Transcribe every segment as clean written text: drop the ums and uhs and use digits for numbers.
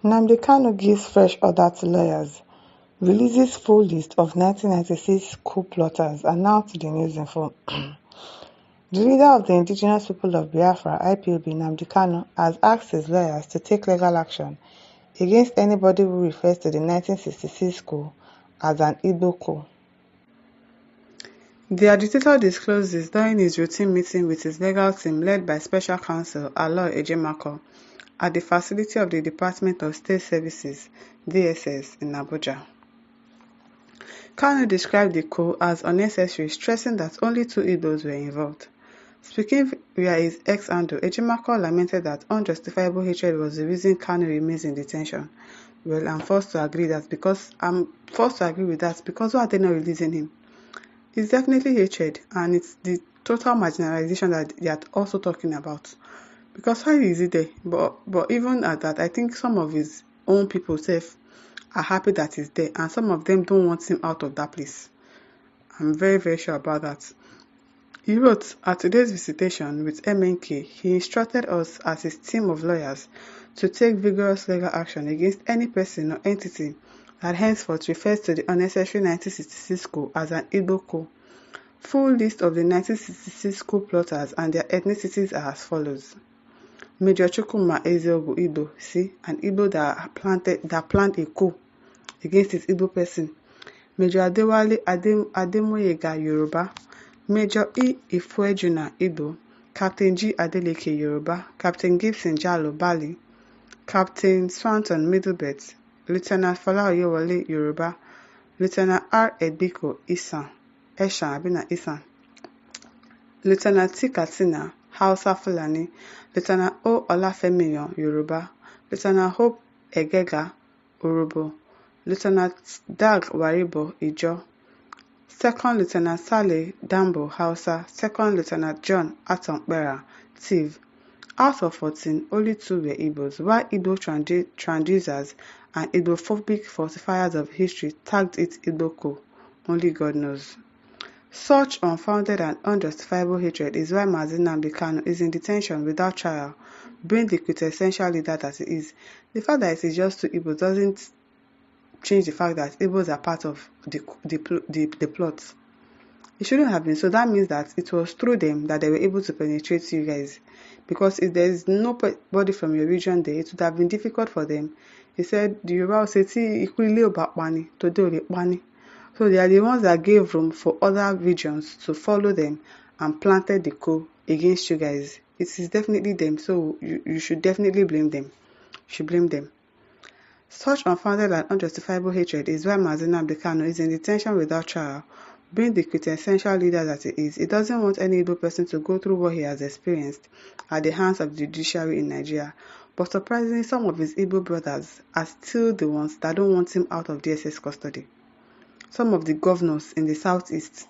Nnamdi Kanu gives fresh order to lawyers, releases full list of 1996 coup plotters, and now to the news info. The leader of the indigenous people of Biafra, IPOB, Nnamdi Kanu, has asked his lawyers to take legal action against anybody who refers to the 1966 coup as an Igbo coup. The agitator disclosed this during his routine meeting with his legal team led by Special Counsel Aloy Ejimakor at the facility of the Department of State Services, DSS, in Abuja. Kanu described the coup as unnecessary, stressing that only 2 Igbos were involved. Speaking via his ex-handle, Ejimakor lamented that unjustifiable hatred was the reason Kanu remains in detention. Well, I'm forced to agree with that because why are they not releasing him? It's definitely hatred, and it's the total marginalization that they are also talking about. Because how is it there? But even at that, I think some of his own people are happy that he's there, and some of them don't want him out of that place. I'm very, very sure about that. He wrote, at today's visitation with MNK, he instructed us as his team of lawyers to take vigorous legal action against any person or entity that henceforth refers to the unnecessary 1966 coup as an Igbo coup. Full list of the 1966 coup plotters and their ethnicities are as follows. Major Chukwuma Ezeogu Igbo, an Igbo that planned a coup against his Igbo person. Major Adewale Ademoyega Yoruba. Major E. Ifuejuna Igbo. Captain G. Adeleke Yoruba. Captain Gibson Jalo Bali. Captain Swanton Middlebelt. Lieutenant Fala Oyewole Yoruba. Lieutenant R. Edbiko Isan. Isan. Lieutenant T. Katsina Hausa Fulani. Lieutenant O. Olafemiyan Yoruba. Lieutenant Hope Egega Urobo. Lieutenant Dag Waribo Ijo. Second Lieutenant Saleh Dambo Hausa. Second Lieutenant John Atombera Tiv. Out of 14, only 2 were Igbos, while Igbo transducers and Igbophobic falsifiers of history tagged it Igbo coup. Only God knows. Such unfounded and unjustifiable hatred is why Mazi Nnamdi Kanu is in detention without trial, being the quintessential leader that he is. The fact that it is just 2 Igbos doesn't change the fact that Igbos are part of the plot. It shouldn't have been. So that means that it was through them that they were able to penetrate you guys. Because if there is nobody from your region there, it would have been difficult for them. He said, the Yoruba will say, today. So they are the ones that gave room for other regions to follow them and planted the coup against you guys. It is definitely them. So you should definitely blame them. Such unfounded and unjustifiable hatred is why Mazi Nnamdi Kanu is in detention without trial. Being the quintessential leader that he is, he doesn't want any Igbo person to go through what he has experienced at the hands of the judiciary in Nigeria. But surprisingly, some of his Igbo brothers are still the ones that don't want him out of DSS custody. Some of the governors in the southeast,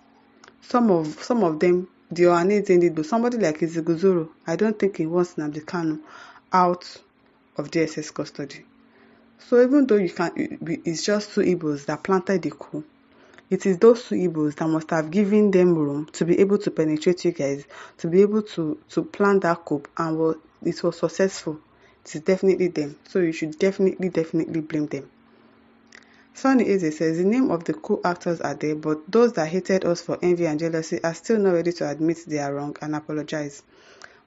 some of them, the Ohaneze Igbo, somebody like Iziguzoro, I don't think he wants Nnamdi Kanu out of DSS custody. So even though it's just 2 Igbos that planted the coup, it is those 2 Igbos that must have given them room to be able to penetrate you guys, to be able to plan that coup, and it was successful. It is definitely them. So you should definitely blame them. Sonny Eze says the name of the coup actors are there, but those that hated us for envy and jealousy are still not ready to admit they are wrong and apologize.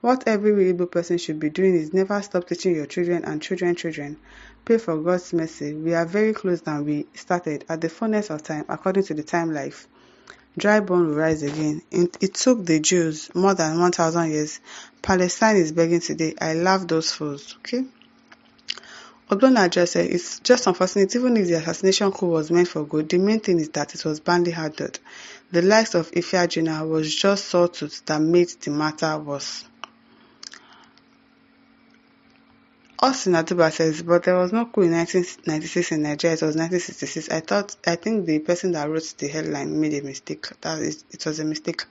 What every Igbo person should be doing is never stop teaching your children and children. Pray for God's mercy. We are very close than we started at the fullness of time, according to the time life. Dry bone will rise again. It took the Jews more than 1,000 years. Palestine is begging today. I love those fools. Okay? Ogbonna just said, it's just unfortunate, even if the assassination coup was meant for good, the main thing is that it was badly handled. The likes of Ifeajina was just Çøūþ that made the matter worse. Austin Atuba says, but there was no coup in 1996 in Nigeria, it was 1966. I think the person that wrote the headline made a mistake. It was a mistake.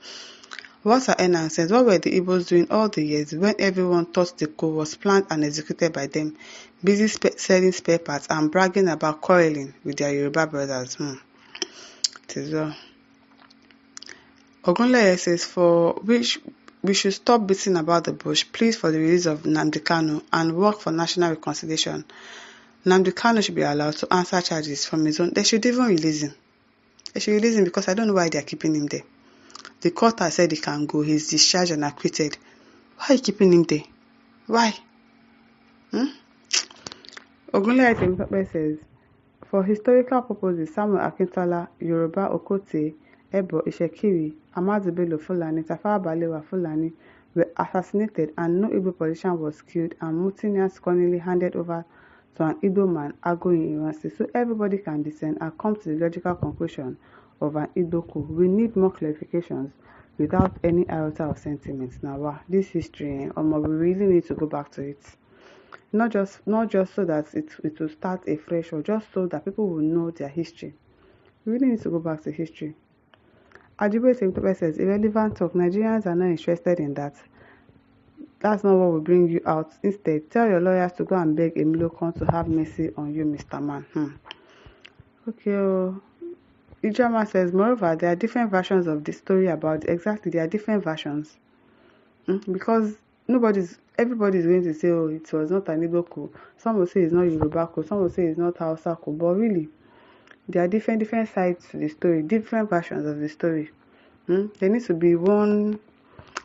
Walter Enan says, what were the Igbos doing all the years when everyone thought the coup was planned and executed by them, busy selling spare parts and bragging about quarreling with their Yoruba brothers? It is well. Ogunleye says, for which we should stop beating about the bush, please for the release of Nnamdi Kanu and work for national reconciliation. Nnamdi Kanu should be allowed to answer charges from his own. They should even release him. They should release him because I don't know why they are keeping him there. The court has said he can go. He's discharged and acquitted. Why are you keeping him there? Why? Ogunleye Temitope says, for historical purposes, Samuel Akintola, Yoruba Okotie, Ebo Ishekiri, Ahmadu Bello Fulani, Tafawa Balewa Fulani were assassinated and no Igbo politician was killed and mutineers scorningly handed over to an Igbo man, Agoyin Iransi. So everybody can descend and come to the logical conclusion of an Igbo coup. We need more clarifications without any iota of sentiment. Now, wow, this history, we really need to go back to it. Not just so that it will start afresh, or just so that people will know their history. We really need to go back to history. Ajiboye Temitope says, irrelevant talk. Nigerians are not interested in that. That's not what will bring you out. Instead, tell your lawyers to go and beg Emilokon to have mercy on you, Mr. Man. Okay. Ijama says, moreover, there are different versions of the story about it. Exactly, there are different versions. Because everybody is going to say, oh, it was not an Igbo coup. Some will say it's not Yoruba coup. Some will say it's not Hausa coup. But really, there are different sides to the story, different versions of the story. There needs to be one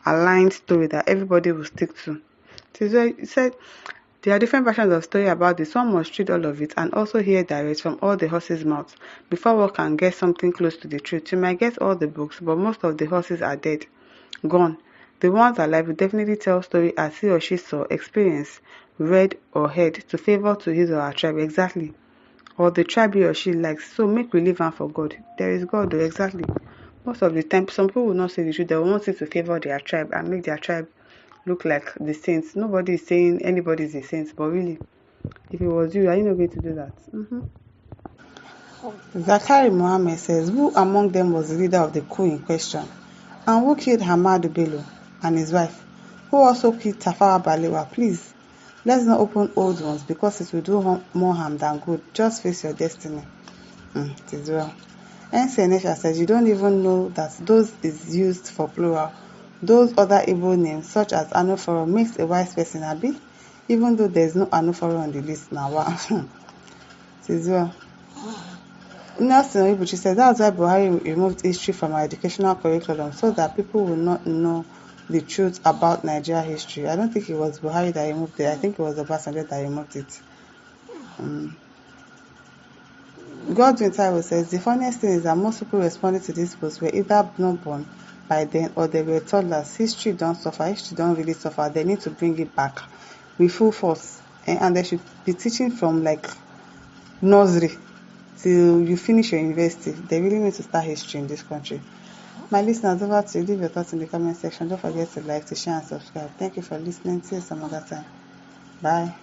aligned story that everybody will stick to. So he said there are different versions of story about this. One must read all of it and also hear direct from all the horses' mouths before one can get something close to the truth. You might get all the books, but most of the horses are dead, gone. The ones alive will definitely tell story as he or she saw, experienced, read, or heard to favor to his or her tribe. Exactly. Or the tribe he or she likes. So make we leave am for God. There is God though, exactly. Most of the time, some people will not say the truth. They will want it to favor their tribe and make their tribe look like the saints. Nobody is saying anybody is a saint, but really, if it was you, are you not going to do that? Zakari Mohammed says, who among them was the leader of the coup in question? And who killed Ahmadu Bello and his wife? Who also killed Tafawa Balewa? Please, let's not open old ones because it will do more harm than good. Just face your destiny. It is well. NCNH says, you don't even know that those is used for plural. Those other Igbo names, such as Anoforo, makes a wise person happy, even though there is no Anoforo on the list now. Wow. It is well. Nelson Ibuchi said, that's why Buhari removed history from our educational curriculum, so that people will not know the truth about Nigeria history. I don't think it was Buhari that removed it. I think it was Obasanjo that removed it. Godwin Taiwo says, the funniest thing is that most people responding to this post were either not born by then or they were toddlers. History don't suffer. History don't really suffer. They need to bring it back with full force. And they should be teaching from like nursery till you finish your university. They really need to start history in this country. My listeners, over to you. Leave your thoughts in the comment section. Don't forget to like, to share, and subscribe. Thank you for listening. See you some other time. Bye.